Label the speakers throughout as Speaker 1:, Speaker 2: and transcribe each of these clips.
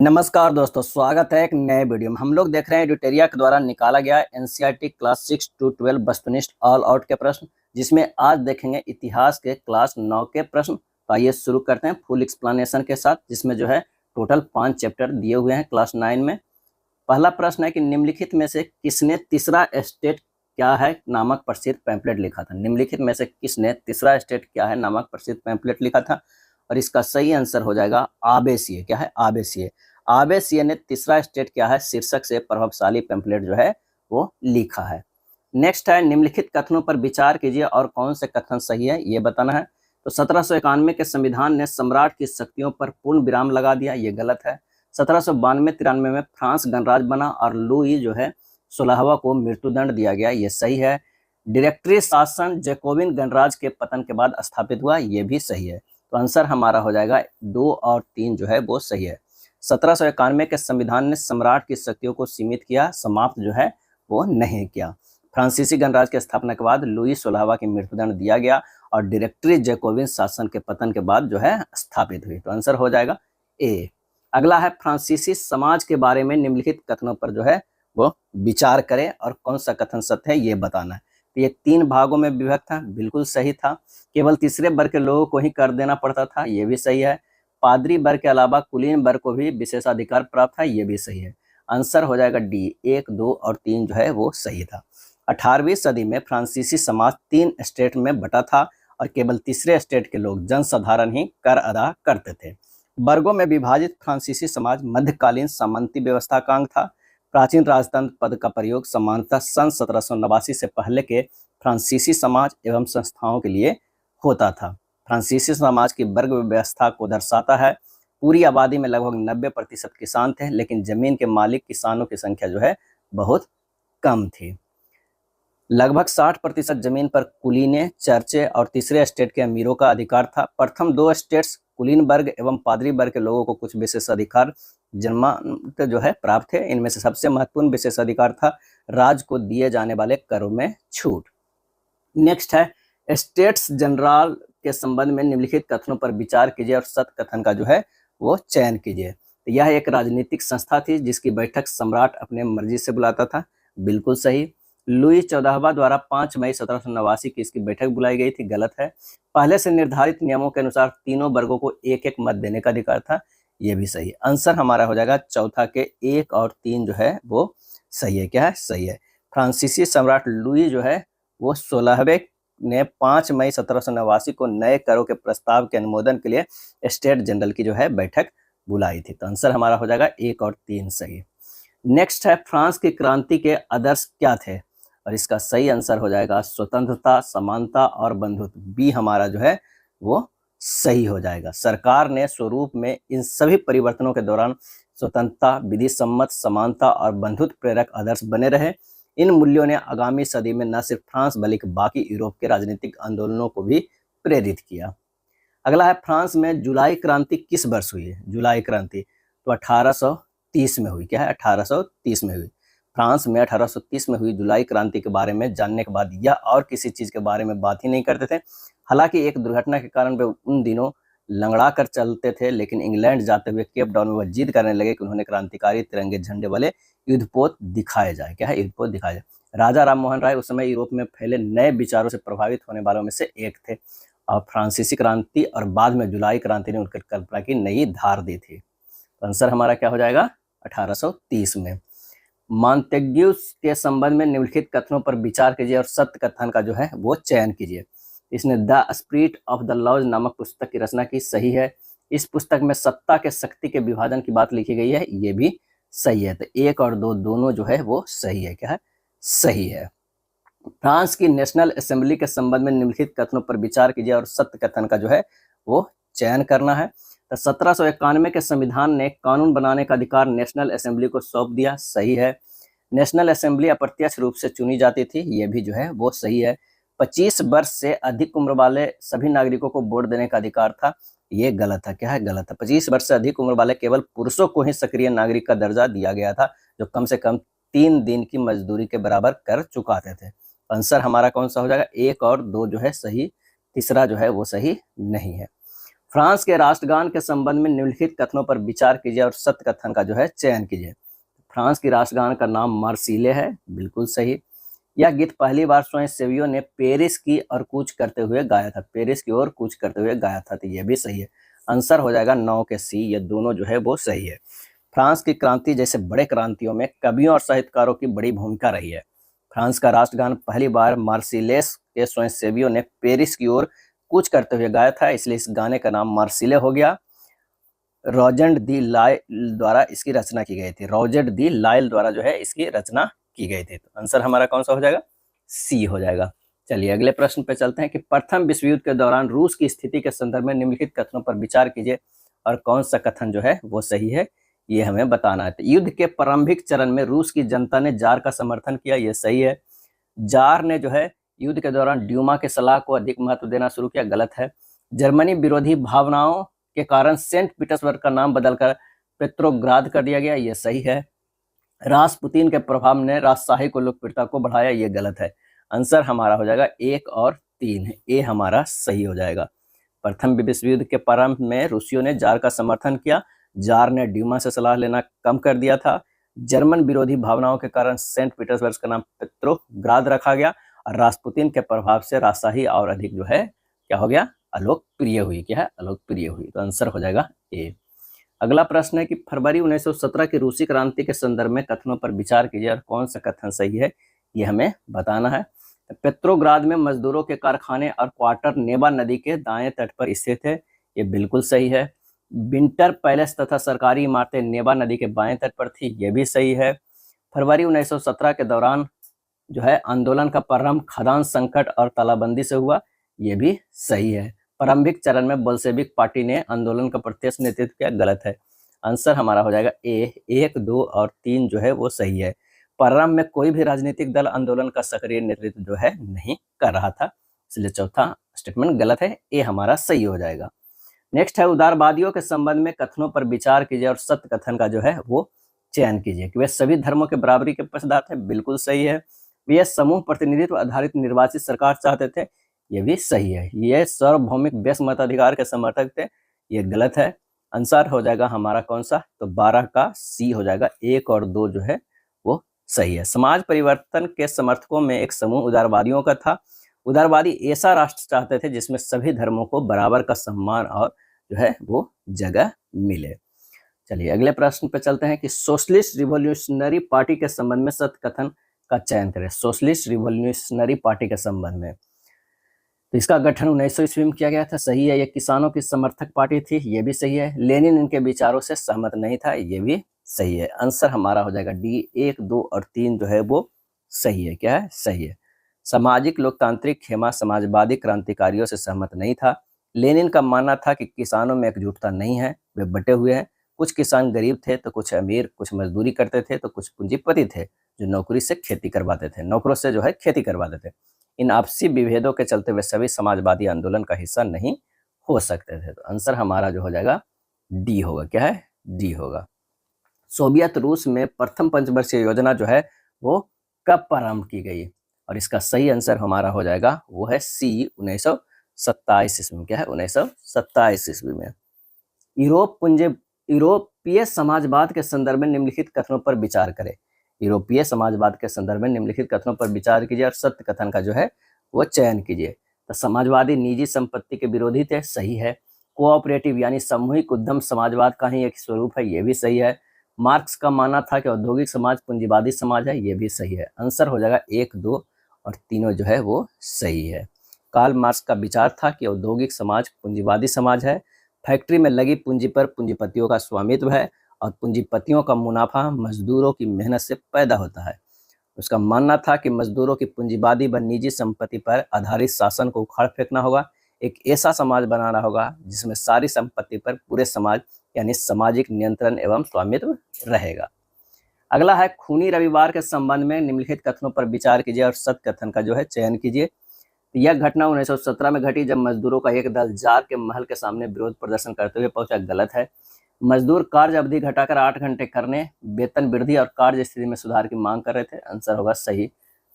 Speaker 1: नमस्कार दोस्तों, स्वागत है एक नए वीडियो में। हम लोग देख रहे हैं एडिटोरिया के द्वारा निकाला गया एनसीईआरटी क्लास 6 to 12 वस्तुनिष्ठ ऑल आउट के प्रश्न, जिसमें आज देखेंगे इतिहास के क्लास 9 के प्रश्न। तो आइए शुरू करते हैं फुल एक्सप्लेनेशन के साथ, जिसमें जो है टोटल 5 चैप्टर दिए हुए हैं क्लास 9 में। पहला प्रश्न है कि निम्नलिखित में से किसने तीसरा स्टेट क्या है नामक प्रसिद्ध पैम्फलेट लिखा था। निम्नलिखित में से किसने तीसरा स्टेट क्या है नामक प्रसिद्ध पैम्फलेट लिखा था, और इसका सही आंसर हो जाएगा आबे सिए। क्या है? आबे सिए। आबे सिए ने तीसरा स्टेट क्या है शीर्षक से प्रभावशाली पैम्फलेट जो है वो लिखा है। नेक्स्ट है निम्नलिखित कथनों पर विचार कीजिए और कौन से कथन सही है ये बताना है। तो 1791 के संविधान ने सम्राट की शक्तियों पर पूर्ण विराम लगा दिया, ये गलत है। 1792-93 में फ्रांस गणराज्य बना और लुई जो है 16वां को मृत्युदंड दिया गया, ये सही है। डायरेक्टरी शासन जैकोबिन गणराज्य के पतन के बाद स्थापित हुआ, ये भी सही है। तो आंसर हमारा हो जाएगा 2 और 3 जो है वो सही है। 1791 के संविधान ने सम्राट की शक्तियों को सीमित किया, समाप्त जो है वो नहीं किया। फ्रांसीसी गणराज्य की स्थापना के बाद लुई 16वां की मृत्युदंड दिया गया और डायरेक्टरी जैकोबिन शासन के पतन के बाद जो है स्थापित हुई। तो आंसर हो जाएगा ए। अगला है फ्रांसीसी समाज के बारे में निम्नलिखित कथनों पर जो है वो विचार करें और कौन सा कथन सत्य है ये बताना है। तो ये 3 भागों में विभक्त था, बिल्कुल सही था। केवल तीसरे वर्ग के लोगों को ही कर देना पड़ता था, ये भी सही है। पादरी वर्ग के अलावा कुलीन वर्ग को भी विशेषाधिकार प्राप्त था, ये भी सही है। आंसर हो जाएगा डी। 1, 2 और 3 जो है वो सही था। 18वीं सदी में फ्रांसीसी समाज 3 स्टेट में बटा था और केवल तीसरे स्टेट के लोग जनसाधारण ही कर अदा करते थे। वर्गों में विभाजित फ्रांसीसी समाज मध्यकालीन सामंती व्यवस्था का अंग था। प्राचीन राजतंत्र पद का प्रयोग सामान्यतः सन 1789 से पहले के फ्रांसीसी समाज एवं संस्थाओं के लिए होता था। फ्रांसीसी समाज की वर्ग व्यवस्था को दर्शाता है। पूरी आबादी में लगभग 90% किसान थे, लेकिन जमीन के मालिक किसानों की संख्या जो है बहुत कम थी। लगभग 60% जमीन पर कुलीने, चर्चे और तीसरे स्टेट के अमीरों का अधिकार था। प्रथम 2 स्टेट्स कुलीन वर्ग एवं पादरी वर्ग के लोगों को कुछ विशेषाधिकार जन्मत जो है प्राप्त थे। इनमें से सबसे महत्वपूर्ण विशेषाधिकार था राज्य को दिए जाने वाले करों में छूट। नेक्स्ट है स्टेट्स जनरल के संबंध में निम्नलिखित कथनों पर विचार कीजिए और सत्य कथन का जो है वो चयन कीजिए। तो यह एक राजनीतिक संस्था थी जिसकी बैठक सम्राट अपने मर्जी से बुलाता था, बिल्कुल सही। लुई 14वां द्वारा 5 मई 1789 की इसकी बैठक बुलाई गई थी, गलत है। पहले से निर्धारित नियमों के अनुसार तीनों वर्गों को एक एक मत देने का अधिकार था, ये भी सही। आंसर हमारा हो जाएगा चौथा के 1 और 3 जो है वो सही है। क्या है? सही है। फ्रांसीसी सम्राट लुई जो है वो 16वें ने 5 मई 1789 को नए करों के प्रस्ताव के अनुमोदन के लिए स्टेट जनरल की जो है बैठक बुलाई थी। तो आंसर हमारा हो जाएगा 1 और 3 सही। नेक्स्ट है फ्रांस की क्रांति के आदर्श क्या थे, और इसका सही आंसर हो जाएगा स्वतंत्रता, समानता और बंधुत्व। बी हमारा जो है वो सही हो जाएगा। सरकार ने स्वरूप में इन सभी परिवर्तनों के दौरान स्वतंत्रता, विधि सम्मत, समानता और बंधुत्व प्रेरक आदर्श बने रहे। इन मूल्यों ने आगामी सदी में न सिर्फ फ्रांस बल्कि बाकी यूरोप के राजनीतिक आंदोलनों को भी प्रेरित किया। अगला है फ्रांस में जुलाई क्रांति किस वर्ष हुई है? जुलाई क्रांति तो 1830 में हुई। क्या है? 1830 में हुई। फ्रांस में 1830 में हुई जुलाई क्रांति के बारे में जानने के बाद या और किसी चीज के बारे में बात ही नहीं करते थे। हालांकि एक दुर्घटना के कारण वे उन दिनों लंगड़ा कर चलते थे, लेकिन इंग्लैंड जाते हुए केप टाउन में वह जिद करने लगे कि उन्होंने क्रांतिकारी तिरंगे झंडे वाले युद्धपोत दिखाए जाए। क्या है? युद्धपोत दिखाए जाए। राजा राम मोहन राय उस समय यूरोप में फैले नए विचारों से प्रभावित होने वालों में से एक थे, और फ्रांसीसी क्रांति और बाद में जुलाई क्रांति ने उनकी कल्पना की नई धार दी थी। तो आंसर हमारा क्या हो जाएगा? 1830 में। मॉन्टेग्यूस के संबंध में निम्नलिखित कथनों पर विचार कीजिए और सत्य कथन का जो है वो चयन कीजिए। इसने the spirit of the laws नामक पुस्तक की रचना की, सही है। इस पुस्तक में सत्ता के शक्ति के विभाजन की बात लिखी गई है, ये भी सही है। तो 1 और 2 दोनों जो है वो सही है। क्या है? सही है। फ्रांस की नेशनल असेंबली के संबंध में निम्नलिखित कथनों पर विचार कीजिए और सत्य कथन का जो है वो चयन करना है। तो 1791 के संविधान ने कानून बनाने का अधिकार नेशनल असेंबली को सौंप दिया, सही है। नेशनल असेंबली अप्रत्यक्ष रूप से चुनी जाती थी, ये भी जो है वो सही है। 25 वर्ष से अधिक उम्र वाले सभी नागरिकों को वोट देने का अधिकार था, ये गलत है। क्या है? गलत है। 25 वर्ष से अधिक उम्र वाले केवल पुरुषों को ही सक्रिय नागरिक का दर्जा दिया गया था, जो कम से कम 3 दिन की मजदूरी के बराबर कर चुकाते थे। आंसर हमारा कौन सा हो जाएगा? 1 और 2 जो है सही, तीसरा जो है वो सही नहीं है। फ्रांस के राष्ट्रगान के संबंध में निम्नलिखित कथनों पर विचार कीजिए और सत्य कथन का जो है चयन कीजिए। फ्रांस की राष्ट्रगान का नाम मार्सिले है, बिल्कुल सही। यह गीत पहली बार स्वयंसेवियों ने पेरिस की और कूच करते हुए गाया था, पेरिस की ओर कूच करते हुए गाया था, तो यह भी सही है। आंसर हो जाएगा 9 के सी, ये दोनों जो है वो सही है। फ्रांस की क्रांति जैसे बड़े क्रांतियों में कवियों और साहित्यकारों की बड़ी भूमिका रही है। फ्रांस का राष्ट्रगान पहली बार मार्सिलेस के स्वयंसेवियों ने पेरिस की ओर कूच करते हुए गाया था, इसलिए इस गाने का नाम मार्सिले हो गया। रॉजेंट दी लाइल द्वारा इसकी रचना की गई थी, रॉजेंट दी लाइल द्वारा जो है इसकी रचना की गई थी। तो आंसर हमारा कौन सा हो जाएगा? सी हो जाएगा। चलिए अगले प्रश्न पे चलते हैं कि प्रथम विश्व युद्ध के दौरान रूस की स्थिति के संदर्भ में निम्नलिखित कथनों पर विचार कीजिए और कौन सा कथन जो है वो सही है, ये हमें बताना है। तो युद्ध के प्रारंभिक चरण में रूस की जनता ने जार का समर्थन किया, ये सही है। जार ने जो है युद्ध के दौरान ड्यूमा के सलाह को अधिक महत्व देना शुरू किया, गलत है। जर्मनी विरोधी भावनाओं के कारण सेंट पीटर्सबर्ग का नाम बदलकर पेट्रोग्राद कर दिया गया, ये सही है। रासपुतीन के प्रभाव ने राजशाही को लोकप्रियता को बढ़ाया, ये गलत है। आंसर हमारा हो जाएगा 1 और 3, ए हमारा सही हो जाएगा। प्रथम विश्व युद्ध के प्रारंभ में रूसियों ने जार का समर्थन किया, जार ने ड्यूमा से सलाह लेना कम कर दिया था। जर्मन विरोधी भावनाओं के कारण सेंट पीटर्सबर्ग का नाम पेट्रोग्राद रखा गया और रासपुतीन के प्रभाव से राजशाही और अधिक जो है क्या हो गया? अलोकप्रिय हुई। क्या है? अलोकप्रिय हुई। तो आंसर हो जाएगा ए। अगला प्रश्न है कि फरवरी 1917 की रूसी क्रांति के संदर्भ में कथनों पर विचार कीजिए और कौन सा कथन सही है, ये हमें बताना है। पेट्रोग्राद में मजदूरों के कारखाने और क्वार्टर नेबा नदी के दाएं तट पर स्थित है, ये बिल्कुल सही है। विंटर पैलेस तथा सरकारी इमारतें नेबा नदी के बाएं तट पर थी, ये भी सही है। फरवरी 1917 के दौरान जो है आंदोलन का प्रारंभ खदान संकट और तालाबंदी से हुआ, ये भी सही है। प्रारंभिक चरण में बोल्शेविक पार्टी ने आंदोलन का प्रत्यक्ष नेतृत्व किया, गलत है। आंसर हमारा हो जाएगा ए, 1, 2 और 3 जो है वो सही है। प्रारंभ में कोई भी राजनीतिक दल आंदोलन का सक्रिय नेतृत्व जो है नहीं कर रहा था, इसलिए चौथा स्टेटमेंट गलत है, ए हमारा सही हो जाएगा। नेक्स्ट है उदारवादियों के संबंध में कथनों पर विचार कीजिए और सत्य कथन का जो है वो चयन कीजिए कि वे सभी धर्मों के बराबरी के पक्षधर थे, बिल्कुल सही है। वे समूह प्रतिनिधित्व आधारित निर्वाचित सरकार चाहते थे, ये भी सही है। ये सार्वभौमिक व्यस्क मताधिकार के समर्थक थे, ये गलत है। आंसर हो जाएगा हमारा कौन सा? तो 12 का सी हो जाएगा, 1 और 2 जो है वो सही है। समाज परिवर्तन के समर्थकों में एक समूह उदारवादियों का था। उदारवादी ऐसा राष्ट्र चाहते थे जिसमें सभी धर्मों को बराबर का सम्मान और जो है वो जगह मिले। चलिए अगले प्रश्न पे चलते हैं कि सोशलिस्ट रिवॉल्यूशनरी पार्टी के संबंध में सत्य कथन का चयन करें। सोशलिस्ट रिवॉल्यूशनरी पार्टी के संबंध में तो इसका गठन 1900 ईस्वी में किया गया था, सही है। ये किसानों की समर्थक पार्टी थी, ये भी सही है। लेनिन इनके विचारों से सहमत नहीं था, ये भी सही है। आंसर हमारा हो जाएगा डी, 1, 2 और 3 जो है वो सही है। क्या है? सही है। सामाजिक लोकतांत्रिक खेमा समाजवादी क्रांतिकारियों से सहमत नहीं था। लेनिन का मानना था कि किसानों में एकजुटता नहीं है, वे बटे हुए हैं। कुछ किसान गरीब थे तो कुछ अमीर, कुछ मजदूरी करते थे तो कुछ पूंजीपति थे जो नौकरी से खेती करवाते थे, नौकरों से जो है खेती करवाते थे। इन आपसी विभेदों के चलते वे सभी समाजवादी आंदोलन का हिस्सा नहीं हो सकते थे। तो आंसर हमारा जो हो जाएगा डी होगा। क्या है? डी होगा। सोवियत रूस में प्रथम पंचवर्षीय योजना जो है वो कब प्रारंभ की गई? और इसका सही आंसर हमारा हो जाएगा वो है सी, 1927 ईस्वी में। क्या है? 1927 ईस्वी में। यूरोपीय समाजवाद के संदर्भ में निम्नलिखित कथनों पर विचार करें। यूरोपीय समाजवाद के संदर्भ में निम्नलिखित कथनों पर विचार कीजिए और सत्य कथन का जो है वो चयन कीजिए। तो समाजवादी निजी संपत्ति के विरोधी थे, सही है। कोऑपरेटिव यानी सामूहिक उद्यम समाजवाद का ही एक स्वरूप है, ये भी सही है। मार्क्स का मानना था कि औद्योगिक समाज पूंजीवादी समाज है, ये भी सही है। आंसर हो जाएगा 1, 2 और तीनों जो है वो सही है। कार्ल मार्क्स का विचार था कि औद्योगिक समाज पूंजीवादी समाज है। फैक्ट्री में लगी पूंजी पर पूंजीपतियों का स्वामित्व है और पूंजीपतियों का मुनाफा मजदूरों की मेहनत से पैदा होता है। उसका मानना था कि मजदूरों की पूंजीवादी व निजी संपत्ति पर आधारित शासन को उखाड़ फेंकना होगा। एक ऐसा समाज बनाना होगा जिसमें सारी संपत्ति पर पूरे समाज यानी सामाजिक नियंत्रण एवं स्वामित्व रहेगा। अगला है खूनी रविवार के संबंध में निम्नलिखित कथनों पर विचार कीजिए और सत्य कथन का जो है चयन कीजिए। यह घटना 1917 में घटी जब मजदूरों का एक दल जार के महल के सामने विरोध प्रदर्शन करते हुए पहुंचा, गलत है। मजदूर कार्य अवधि घटाकर 8 घंटे करने, वेतन वृद्धि और कार्य स्थिति में सुधार की मांग कर रहे थे। आंसर होगा सही।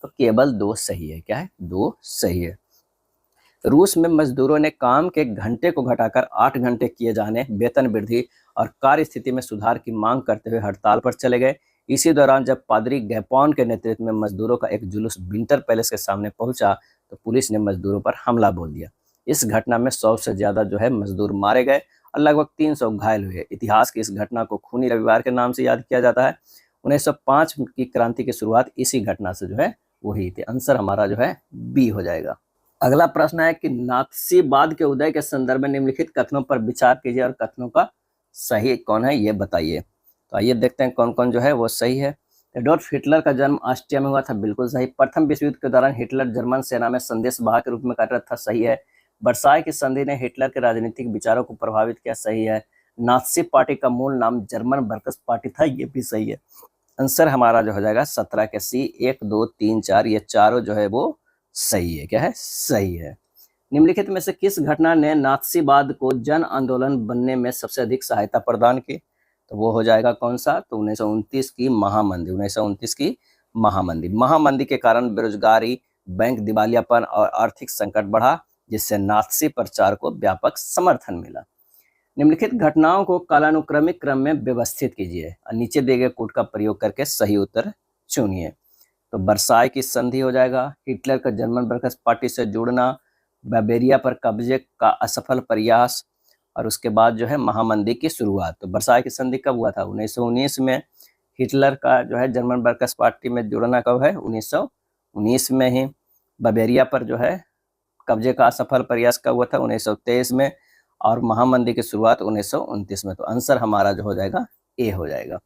Speaker 1: तो केवल 2 सही है। क्या है? 2 सही है। रूस में मजदूरों ने काम के घंटे को घटाकर 8 घंटे किए जाने, वेतन वृद्धि और कार्य स्थिति में सुधार की मांग करते हुए हड़ताल पर चले गए। इसी दौरान जब पादरी गैपोन के नेतृत्व में मजदूरों का एक जुलूस विंटर पैलेस के सामने पहुंचा तो पुलिस ने मजदूरों पर हमला बोल दिया। इस घटना में 100 से ज्यादा जो है मजदूर मारे गए और लगभग 300 घायल हुए। इतिहास की इस घटना को खूनी रविवार के नाम से याद किया जाता है। 1905 की क्रांति की शुरुआत इसी घटना से जो है वो हुई थी। आंसर हमारा जो है बी हो जाएगा। अगला प्रश्न है कि नात्सीवाद के उदय के संदर्भ में निम्नलिखित कथनों पर विचार कीजिए और कथनों का सही कौन है ये बताइए। तो आइए देखते हैं कौन कौन जो है वो सही है। एडोल्फ हिटलर का जन्म ऑस्ट्रिया में हुआ था, बिल्कुल सही। प्रथम विश्व युद्ध के दौरान हिटलर जर्मन सेना में संदेशवाहक के रूप में कार्यरत था, सही है। वर्साय की संधि ने हिटलर के राजनीतिक विचारों को प्रभावित किया, सही है। नात्सी पार्टी का मूल नाम जर्मन वर्कर्स पार्टी था, ये भी सही है। आंसर हमारा जो हो जाएगा 17 के सी। 1 2 3 4 ये चारों जो है वो सही है। क्या है? सही है। निम्नलिखित में से किस घटना ने नात्सीवाद को जन आंदोलन बनने में सबसे अधिक सहायता प्रदान की? तो वो हो जाएगा कौन सा? तो 1929 की महामंदी। 1929 की महामंदी। महामंदी के कारण बेरोजगारी, बैंक दिवालियापन और आर्थिक संकट बढ़ा, जिससे नात्सी प्रचार को व्यापक समर्थन मिला। निम्नलिखित घटनाओं को कालानुक्रमिक क्रम में व्यवस्थित कीजिए और नीचे दिए गए कोड का प्रयोग करके सही उत्तर चुनिए। तो वर्साय की संधि हो जाएगा, हिटलर का जर्मन वर्कर्स पार्टी से जुड़ना, बावेरिया पर कब्जे का असफल प्रयास और उसके बाद जो है महामंदी की शुरुआत। तो वर्साय की संधि कब हुआ था? 1919 में। हिटलर का जो है जर्मन वर्कर्स पार्टी में जुड़ना कब है? 1919 में ही। बावेरिया पर जो है कब्जे का असफल प्रयास कब हुआ था? 1923 में। और महामंदी की शुरुआत 1929 में। तो आंसर हमारा जो हो जाएगा ए हो जाएगा।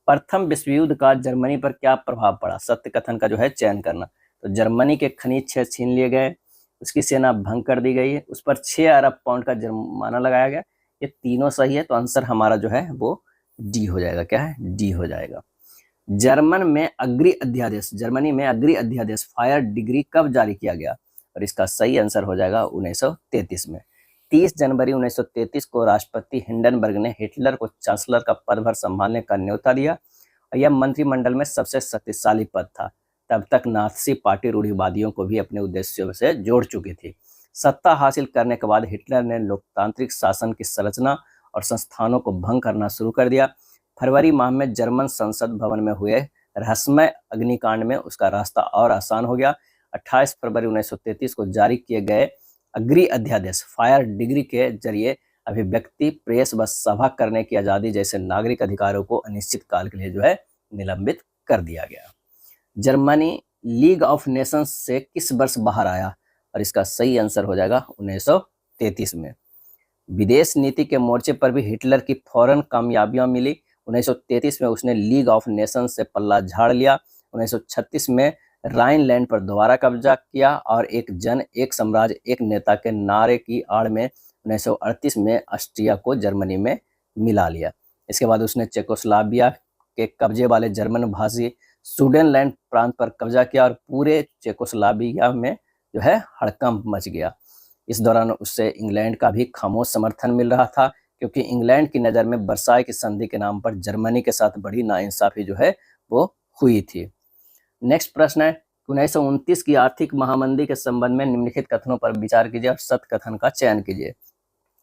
Speaker 1: प्रथम विश्व युद्ध का जर्मनी पर क्या प्रभाव पड़ा? सत्य कथन का जो है चयन करना। तो जर्मनी के खनिज क्षेत्र छीन लिए गए, उसकी सेना भंग कर दी गई है, उस पर 6 अरब पाउंड का जुर्माना लगाया गया। ये तीनों सही है, तो आंसर हमारा जो है वो डी हो जाएगा। क्या है? डी हो जाएगा। जर्मनी में अग्री अध्यादेश फायर डिग्री कब जारी किया गया? और इसका सही आंसर हो जाएगा 1933 में। 30 जनवरी 1933 को राष्ट्रपति हिंडनबर्ग ने हिटलर को चांसलर का पदभार संभालने का न्योता दिया और यह मंत्रिमंडल में सबसे शक्तिशाली पद था। तब तक नात्सी पार्टी रूढ़िवादियों को भी अपने उद्देश्यों से जोड़ चुकी थी। सत्ता हासिल करने के बाद हिटलर ने लोकतांत्रिक शासन की संरचना और संस्थानों को भंग करना शुरू कर दिया। फरवरी माह में जर्मन संसद भवन में हुए रहस्यमय अग्निकांड में उसका रास्ता और आसान हो गया। 28 फरवरी 1933 को जारी किए गए अग्री अध्यादेश फायर डिग्री के जरिए अभिव्यक्ति, प्रेस व सभा करने की आजादी जैसे नागरिक अधिकारों को अनिश्चित काल के लिए जो है निलंबित कर दिया गया। जर्मनी लीग ऑफ नेशंस से किस वर्ष बाहर आया? और इसका सही आंसर हो जाएगा 1933 में। विदेश नीति के मोर्चे पर भी हिटलर की फौरन कामयाबियां मिली। 1933 में उसने लीग ऑफ नेशंस से पल्ला झाड़ लिया। 1936 में राइनलैंड पर दोबारा कब्जा किया और एक जन, एक साम्राज्य, एक नेता के नारे की आड़ में 1938 में ऑस्ट्रिया को जर्मनी में मिला लिया। इसके बाद उसने चेकोस्लोवाकिया के कब्जे वाले जर्मन भाषी सुडेनलैंड प्रांत पर कब्जा किया और पूरे चेकोस्लोवाकिया में जो है हड़कंप मच गया। इस दौरान उससे इंग्लैंड का भी खामोश समर्थन मिल रहा था, क्योंकि इंग्लैंड की नज़र में वर्साय की संधि के नाम पर जर्मनी के साथ बड़ी नाइंसाफी जो है वो हुई थी। नेक्स्ट प्रश्न है 1929 की आर्थिक महामंदी के संबंध में निम्नलिखित कथनों पर विचार कीजिए और सत्य कथन का चयन कीजिए।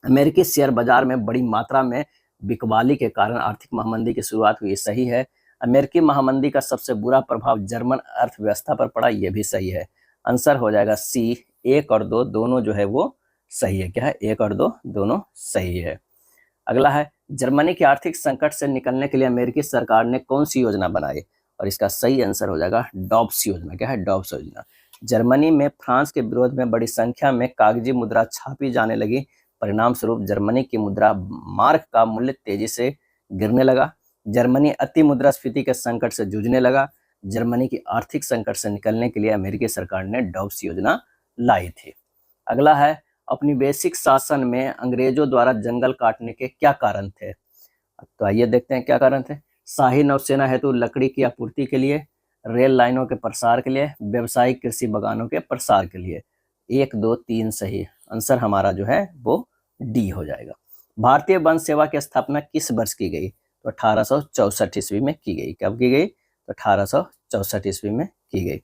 Speaker 1: अमेरिकी शेयर बाजार में बड़ी मात्रा में बिकवाली के कारण आर्थिक महामंदी की शुरुआत हुई, सही है। अमेरिकी महामंदी का सबसे बुरा प्रभाव जर्मन अर्थव्यवस्था पर पड़ा, यह भी सही है। आंसर हो जाएगा सी। 1 और 2 दोनों जो है वो सही है। क्या है? 1 और 2 दोनों सही है। अगला है जर्मनी के आर्थिक संकट से निकलने के लिए अमेरिकी सरकार ने कौन सी योजना बनाई? और इसका सही आंसर हो जाएगा डॉब्स योजना। क्या है? डॉब्स योजना। जर्मनी में फ्रांस के विरोध में बड़ी संख्या में कागजी मुद्रा छापी जाने लगी। परिणाम स्वरूप जर्मनी की मुद्रा मार्क का मूल्य तेजी से गिरने लगा। जर्मनी अति मुद्रास्फीति के संकट से जूझने लगा। जर्मनी की आर्थिक संकट से निकलने के लिए अमेरिकी सरकार ने डॉब्स योजना लाई थी। अगला है औपनिवेशिक शासन में अंग्रेजों द्वारा जंगल काटने के क्या कारण थे? तो आइए देखते हैं क्या कारण थे। शाही नौसेना हेतु लकड़ी की आपूर्ति के लिए, रेल लाइनों के प्रसार के लिए, व्यावसायिक कृषि बागानों के प्रसार के लिए। 1 2 3 सही। आंसर हमारा जो है वो डी हो जाएगा। भारतीय वन सेवा की स्थापना किस वर्ष की गई? तो 1864 ईस्वी में की गई। कब की गई? तो 1864 ईस्वी में की गई।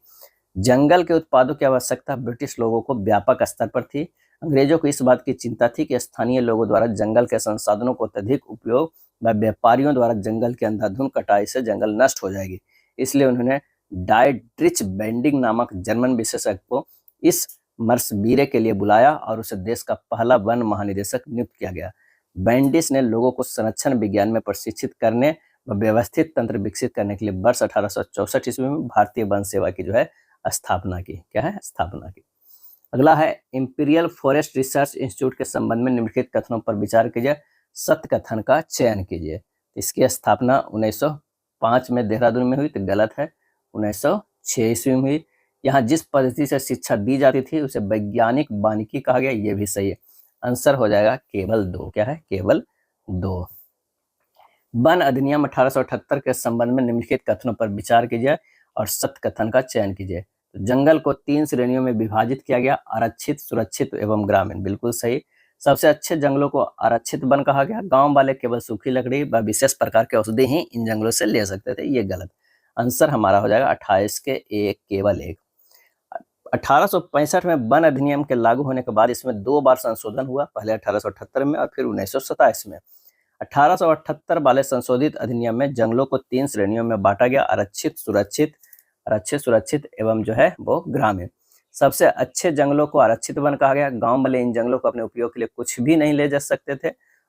Speaker 1: जंगल के उत्पादों की आवश्यकता ब्रिटिश लोगों को व्यापक स्तर पर थी। अंग्रेजों को इस बात की चिंता थी कि स्थानीय लोगों द्वारा जंगल के संसाधनों को अत्यधिक उपयोग व व्यापारियों द्वारा जंगल की अंधाधुंध कटाई से जंगल नष्ट हो जाएगी। इसलिए उन्होंने डायट्रिच बेंडिंग नामक जर्मन विशेषज्ञ को इस मर्सबीरे के लिए बुलाया और उसे देश का पहला वन महानिदेशक नियुक्त किया गया। बेंडिस ने लोगों को संरक्षण विज्ञान में प्रशिक्षित करने व व्यवस्थित तंत्र विकसित करने के लिए वर्ष 1864 ईस्वी में भारतीय वन सेवा की जो है स्थापना की। क्या है? स्थापना की। अगला है इंपीरियल फॉरेस्ट रिसर्च इंस्टीट्यूट के संबंध में निम्नलिखित कथनों पर विचार कीजिए, सत्य कथन का चयन कीजिए। इसकी स्थापना 1905 में देहरादून में हुई, तो गलत है, 1906 ईस्वी में हुई। यहाँ जिस पद्धति से शिक्षा दी जाती थी उसे वैज्ञानिक वानिकी कहा गया, ये भी सही है। आंसर हो जाएगा केवल 2। क्या है? केवल 2। वन अधिनियम 1878 के संबंध में निम्नलिखित कथनों पर विचार कीजिए और सत्य कथन का चयन कीजिए। तो जंगल को 3 श्रेणियों में विभाजित किया गया, आरक्षित, सुरक्षित एवं ग्रामीण। बिल्कुल सही। सबसे अच्छे जंगलों को आरक्षित वन कहा गया। गांव वाले केवल सूखी लकड़ी व विशेष प्रकार के औषधि ही इन जंगलों से ले सकते थे, ये गलत। आंसर हमारा हो जाएगा 28 के 1, केवल 1। 1865 में वन अधिनियम के लागू होने के बाद इसमें 2 बार संशोधन हुआ, पहले 1878 में और फिर 1927 में। 1878 वाले संशोधित अधिनियम में जंगलों को 3 श्रेणियों में बांटा गया, आरक्षित, सुरक्षित एवं जो है वो ग्रामीण। सबसे अच्छे जंगलों को आरक्षित वन कहा गया। गांव वाले इन जंगलों को अपने उपयोग के लिए कुछ भी नहीं ले जा सकते थे,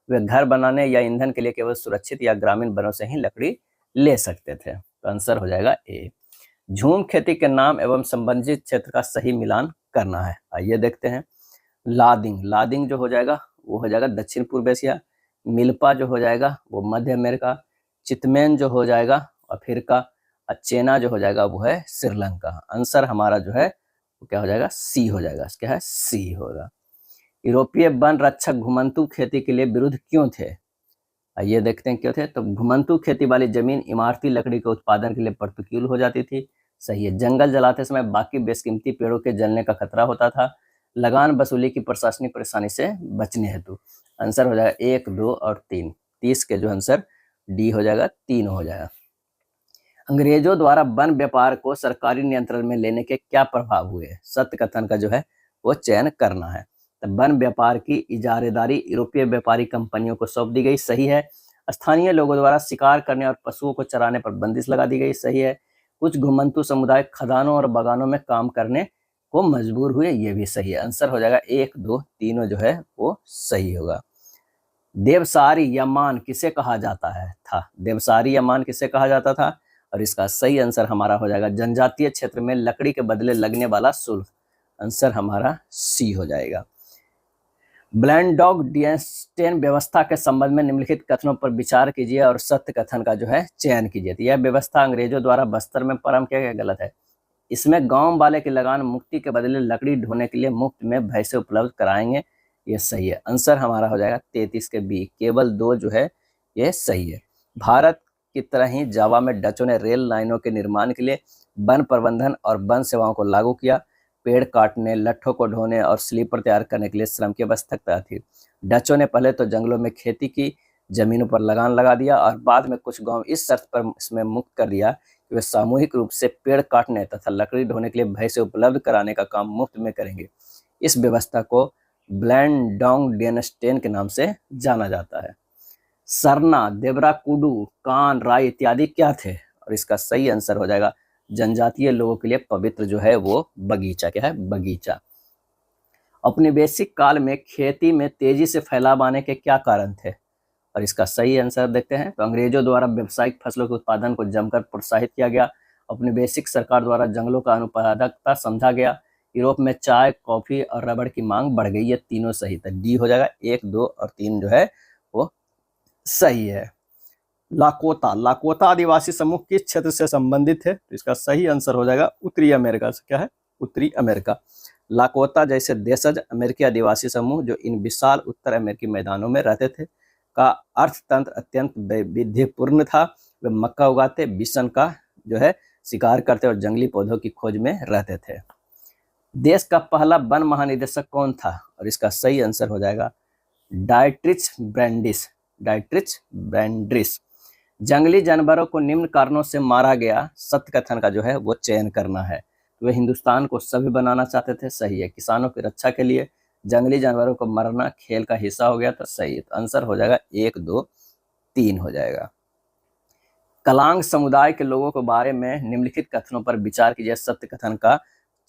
Speaker 1: वे घर बनाने या ईंधन के लिए केवल सुरक्षित या ग्रामीण वनों से ही लकड़ी ले सकते थे। तो आंसर हो जाएगा ए। झूम खेती के नाम एवं संबंधित क्षेत्र का सही मिलान करना है। आइए देखते हैं। लादिंग जो हो जाएगा वो हो जाएगा दक्षिण पूर्व एशिया। मिल्पा जो हो जाएगा वो मध्य अमेरिका। चितमेन जो हो जाएगा अफ्रीका। चेना जो हो जाएगा वो है श्रीलंका। आंसर हमारा जो है वो क्या हो जाएगा? सी हो जाएगा। क्या है? सी होगा। यूरोपीय वन रक्षक घुमंतू खेती के लिए विरुद्ध क्यों थे? आइए देखते हैं क्यों थे। तो घुमंतू खेती वाली जमीन इमारती लकड़ी के उत्पादन के लिए प्रतिकूल हो जाती थी। सही है। जंगल जलाते समय बाकी बेशकीमती पेड़ों के जलने का खतरा होता था। लगान वसूली की प्रशासनिक परेशानी से बचने हेतु। आंसर हो जाएगा 1, 2 और 3। 30 के जो आंसर डी हो जाएगा, 3 हो जाएगा। अंग्रेजों द्वारा वन व्यापार को सरकारी नियंत्रण में लेने के क्या प्रभाव हुए? सत्य कथन का जो है वो चयन करना है। तो वन व्यापार की इजारेदारी यूरोपीय व्यापारी कंपनियों को सौंप दी गई। सही है। स्थानीय लोगों द्वारा शिकार करने और पशुओं को चराने पर बंदिश लगा दी गई। सही है। कुछ घुमंतू समुदाय खदानों और बागानों में काम करने को मजबूर हुए। ये भी सही है। आंसर हो जाएगा 1, 2, तीनों जो है वो सही होगा। देवसारी या मान किसे कहा जाता है था? देवसारी या मान किसे कहा जाता था? और इसका सही आंसर हमारा हो जाएगा जनजातीय क्षेत्र में लकड़ी के बदले लगने वाला शुल्क। आंसर हमारा सी हो जाएगा। ब्लैंडॉग डिएस्टेन व्यवस्था के संबंध में निम्नलिखित कथनों पर विचार कीजिए और सत्य कथन का जो है चयन कीजिए। तो यह व्यवस्था अंग्रेजों द्वारा बस्तर में प्रारंभ किया गया। गलत है। इसमें गांव वाले की लगान मुक्ति के बदले लकड़ी ढोने के लिए मुफ्त में भैंसे उपलब्ध कराएंगे। ये सही है। आंसर हमारा हो जाएगा 33 के बी, केवल 2 जो है ये सही है। भारत की तरह ही जावा में डचों ने रेल लाइनों के निर्माण के लिए वन प्रबंधन और वन सेवाओं को लागू किया। पेड़ काटने, लट्ठों को ढोने और स्लीपर तैयार करने के लिए श्रम की आवश्यकता थी। डचों ने पहले तो जंगलों में खेती की, जमीनों पर लगान लगा दिया और बाद में कुछ गांव इस शर्त पर इसमें मुक्त कर दिया कि वे सामूहिक रूप से पेड़ काटने तथा लकड़ी ढोने के लिए भैंसे उपलब्ध कराने का काम मुफ्त में करेंगे। इस व्यवस्था को ब्लैंडॉन्ग डिएस्टेन के नाम से जाना जाता है। सरना, देवराकुडू, कान, राय इत्यादि क्या थे? और इसका सही आंसर हो जाएगा जनजातीय लोगों के लिए पवित्र जो है वो बगीचा। क्या है? बगीचा। औपनिवेशिक काल में खेती में तेजी से फैलाव आने के क्या कारण थे? और इसका सही आंसर देखते हैं। तो अंग्रेजों द्वारा व्यावसायिक फसलों के उत्पादन को जमकर प्रोत्साहित किया गया। औपनिवेशिक सरकार द्वारा जंगलों का अनुत्पादकता समझा गया। यूरोप में चाय, कॉफी और रबड़ की मांग बढ़ गई। ये तीनों सही था। डी हो जाएगा। 1, 2 और 3 जो है वो सही है। लाकोता आदिवासी समूह किस क्षेत्र से संबंधित है? तो इसका सही आंसर हो जाएगा उत्तरी अमेरिका से। क्या है? उत्तरी अमेरिका। लाकोता जैसे देशज अमेरिकी आदिवासी समूह जो इन विशाल उत्तर अमेरिकी मैदानों में रहते थे का अर्थतंत्र अत्यंत वैविध्यपूर्ण था। वे मक्का उगाते, बिशन का जो है शिकार करते और जंगली पौधों की खोज में रहते थे। देश का पहला वन महानिदेशक कौन था? और इसका सही आंसर हो जाएगा डायट्रिच ब्रैंडिस। जंगली जानवरों को निम्न कारणों से मारा गया। सत्य कथन का जो है वो चयन करना है। तो वे हिंदुस्तान को सभ्य बनाना चाहते थे, सही है। किसानों की रक्षा के लिए जंगली जानवरों को मरना खेल का हिस्सा हो गया, तो सही है। तो आंसर हो जाएगा 1, 2, 3 हो जाएगा। कलांग समुदाय के लोगों के बारे में निम्नलिखित कथनों पर विचार कीजिए, सत्य कथन का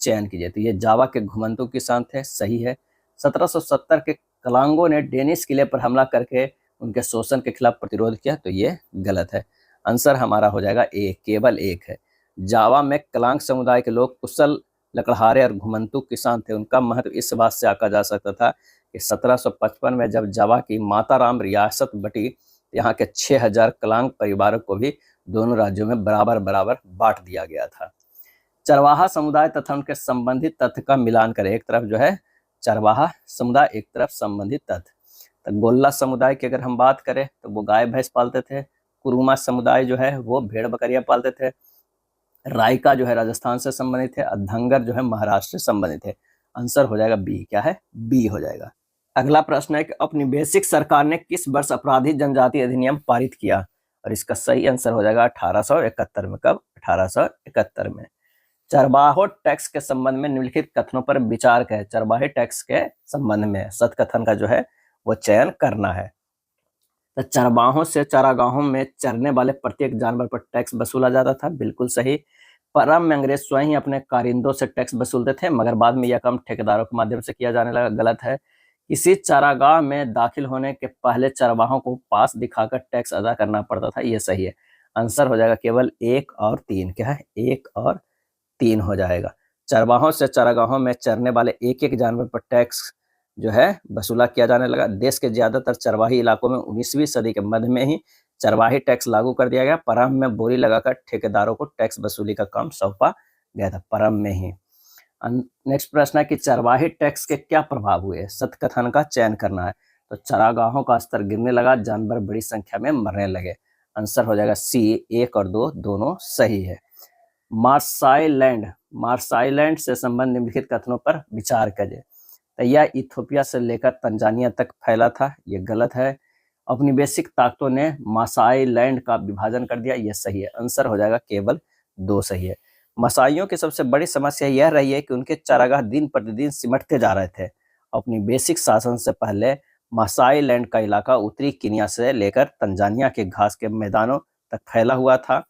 Speaker 1: चयन कीजिए। तो ये जावा के घुमंतु किसान थे, सही है। 1770 के कलांगों ने डेनिस किले पर हमला करके उनके शोषण के खिलाफ प्रतिरोध किया, तो ये गलत है। आंसर हमारा हो जाएगा एक, केवल एक है। जावा में कलांग समुदाय के लोग कुशल लकड़हारे और घुमंतु किसान थे। उनका महत्व इस बात से आंका जा सकता था कि 1755 में जब जावा की माताराम रियासत बटी, यहाँ के 6000 कलांग परिवारों को भी दोनों राज्यों में बराबर बराबर बांट दिया गया था। चरवाहा समुदाय तथा उनके संबंधित तथ्य का मिलान करें। एक तरफ जो है चरवाहा समुदाय, एक तरफ संबंधित तथ्य। तो गोल्ला समुदाय की अगर हम बात करें तो वो गाय भैंस पालते थे। कुरुमा समुदाय जो है वो भेड़ बकरियां पालते थे। रायका जो है राजस्थान से संबंधित है। धंगर जो है महाराष्ट्र से संबंधित है। आंसर हो जाएगा बी, क्या है, बी हो जाएगा। अगला प्रश्न है कि औपनिवेशिक सरकार ने किस वर्ष अपराधी जनजाति अधिनियम पारित किया, और इसका सही आंसर हो जाएगा 1871 में। कब? 1871 में। चरवाहो टैक्स के संबंध में निम्नलिखित कथनों पर विचार करें। चरवाहे टैक्स के संबंध में सत्य कथन का जो है वो चयन करना है। तो चरवाहों से चारागाहों में चरने वाले प्रत्येक जानवर पर टैक्स वसूला जाता था, बिल्कुल सही। प्रारंभ में अंग्रेज स्वयं ही अपने कारिंदों से टैक्स वसूलते थे, मगर बाद में यह काम ठेकेदारों के माध्यम से किया जाने लगा, गलत है। किसी चारागाह में दाखिल होने के पहले चरवाहों को पास दिखाकर टैक्स अदा करना पड़ता था, यह सही है। आंसर हो जाएगा केवल 1 और 3, क्या है, 1 और 3 हो जाएगा। चरवाहों से चारागाहों में चरने वाले एक एक जानवर पर टैक्स जो है वसूला किया जाने लगा। देश के ज्यादातर चरवाही इलाकों में 19वीं सदी के मध्य में ही चरवाही टैक्स लागू कर दिया गया। प्रारंभ में बोरी लगाकर ठेकेदारों को टैक्स वसूली का काम सौंपा गया था, प्रारंभ में ही। नेक्स्ट प्रश्न है कि चरवाही टैक्स के क्या प्रभाव हुए, सत्य कथन का चयन करना है। तो चरागाहों का स्तर गिरने लगा, जानवर बड़ी संख्या में मरने लगे। आंसर हो जाएगा सी, 1 और 2 दोनों सही है। मार्शालैंड से संबंध निम्नलिखित कथनों पर विचार करें। तो यह इथियोपिया से लेकर तंजानिया तक फैला था, यह गलत है। औपनिवेशिक ताकतों ने मासाईलैंड का विभाजन कर दिया, यह सही है। आंसर हो जाएगा केवल 2 सही है। मसाइयों की सबसे बड़ी समस्या यह रही है कि उनके चारागाह दिन प्रतिदिन सिमटते जा रहे थे। औपनिवेशिक शासन से पहले मासाईलैंड का इलाका उत्तरी केन्या से लेकर तंजानिया के घास के मैदानों तक फैला हुआ था।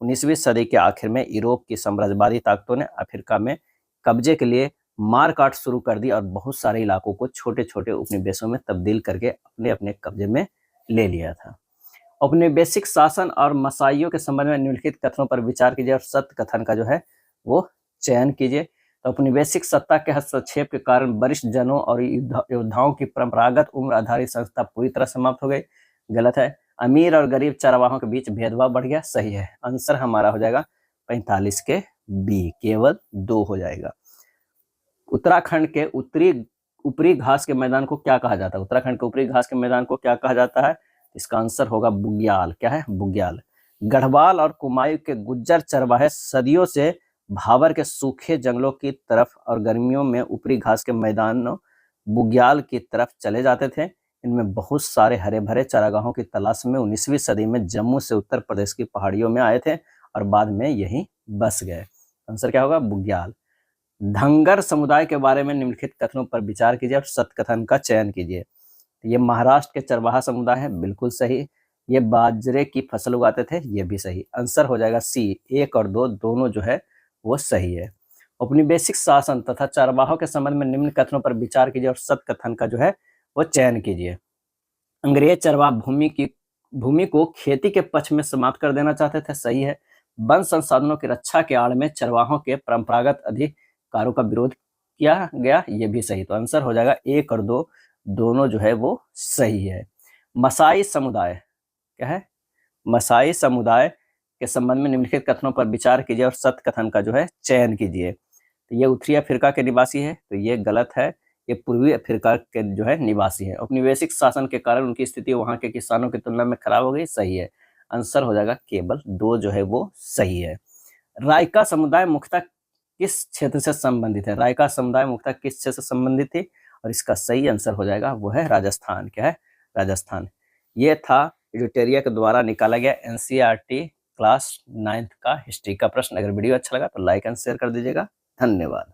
Speaker 1: 19वीं सदी के आखिर में यूरोप की साम्राज्यवादी ताकतों ने अफ्रीका में कब्जे के लिए मारकाट शुरू कर दी और बहुत सारे इलाकों को छोटे छोटे उपनिवेशों में तब्दील करके अपने अपने कब्जे में ले लिया था। औपनिवेशिक शासन और मसाइयों के संबंध में निम्नलिखित कथनों पर विचार कीजिए और सत्य कथन का जो है वो चयन कीजिए। तो औपनिवेशिक सत्ता के हस्तक्षेप के कारण वरिष्ठ जनों और योद्धाओं की परंपरागत उम्र आधारित संस्था पूरी तरह समाप्त हो गई, गलत है। अमीर और गरीब चरवाहों के बीच भेदभाव बढ़ गया, सही है। आंसर हमारा हो जाएगा 45 के बी, केवल 2 हो जाएगा। उत्तराखंड के ऊपरी घास के मैदान को क्या कहा जाता है? उत्तराखंड के ऊपरी घास के मैदान को क्या कहा जाता है? इसका आंसर होगा बुग्याल, क्या है, बुग्याल। गढ़वाल और कुमायूं के गुज्जर चरवाहे सदियों से भावर के सूखे जंगलों की तरफ और गर्मियों में ऊपरी घास के मैदानों बुग्याल की तरफ चले जाते थे। इनमें बहुत सारे हरे भरे चारागाहों की तलाश में 19वीं सदी में जम्मू से उत्तर प्रदेश की पहाड़ियों में आए थे और बाद में यहीं बस गए। आंसर क्या होगा? बुग्याल। धंगर समुदाय के बारे में निम्नलिखित कथनों पर विचार कीजिए और सत्य कथन का चयन कीजिए। ये महाराष्ट्र के चरवाहा समुदाय है, बिल्कुल सही। ये बाजरे की फसल उगाते थे, ये भी सही। आंसर हो जाएगा सी, 1 और 2 दोनों जो है वो सही है। औपनिवेशिक शासन तथा चरवाहों के संबंध में निम्न कथनों पर विचार कीजिए और सत्य कथन का जो है वो चयन कीजिए। अंग्रेज चरवाहा भूमि को खेती के पक्ष में समाप्त कर देना चाहते थे, सही है। वन संसाधनों की रक्षा के आड़ में चरवाहों के परंपरागत अधिकारों का विरोध किया गया, ये भी सही। तो आंसर हो जाएगा 1 और 2 दोनों जो है वो सही है। मसाई समुदाय क्या है? मसाई समुदाय के संबंध में निम्नलिखित कथनों पर विचार कीजिए और सत्य कथन का जो है चयन कीजिए। तो ये उत्तरी अफ्रीका के निवासी है, तो ये गलत है। ये पूर्वी अफ्रीका के जो है निवासी है। औपनिवेशिक शासन के कारण उनकी स्थिति वहां के किसानों की तुलना में खराब हो गई, सही है। आंसर हो जाएगा केवल 2 जो है वो सही है। रायका समुदाय मुख्यतः किस क्षेत्र से संबंधित है? रायका समुदाय मुख्यतः किस क्षेत्र से संबंधित थी? और इसका सही आंसर हो जाएगा वो है राजस्थान, क्या है, राजस्थान। ये था एडिटोरिया के द्वारा निकाला गया एनसीईआरटी क्लास 9th का हिस्ट्री का प्रश्न। अगर वीडियो अच्छा लगा तो लाइक एंड शेयर कर दीजिएगा। धन्यवाद।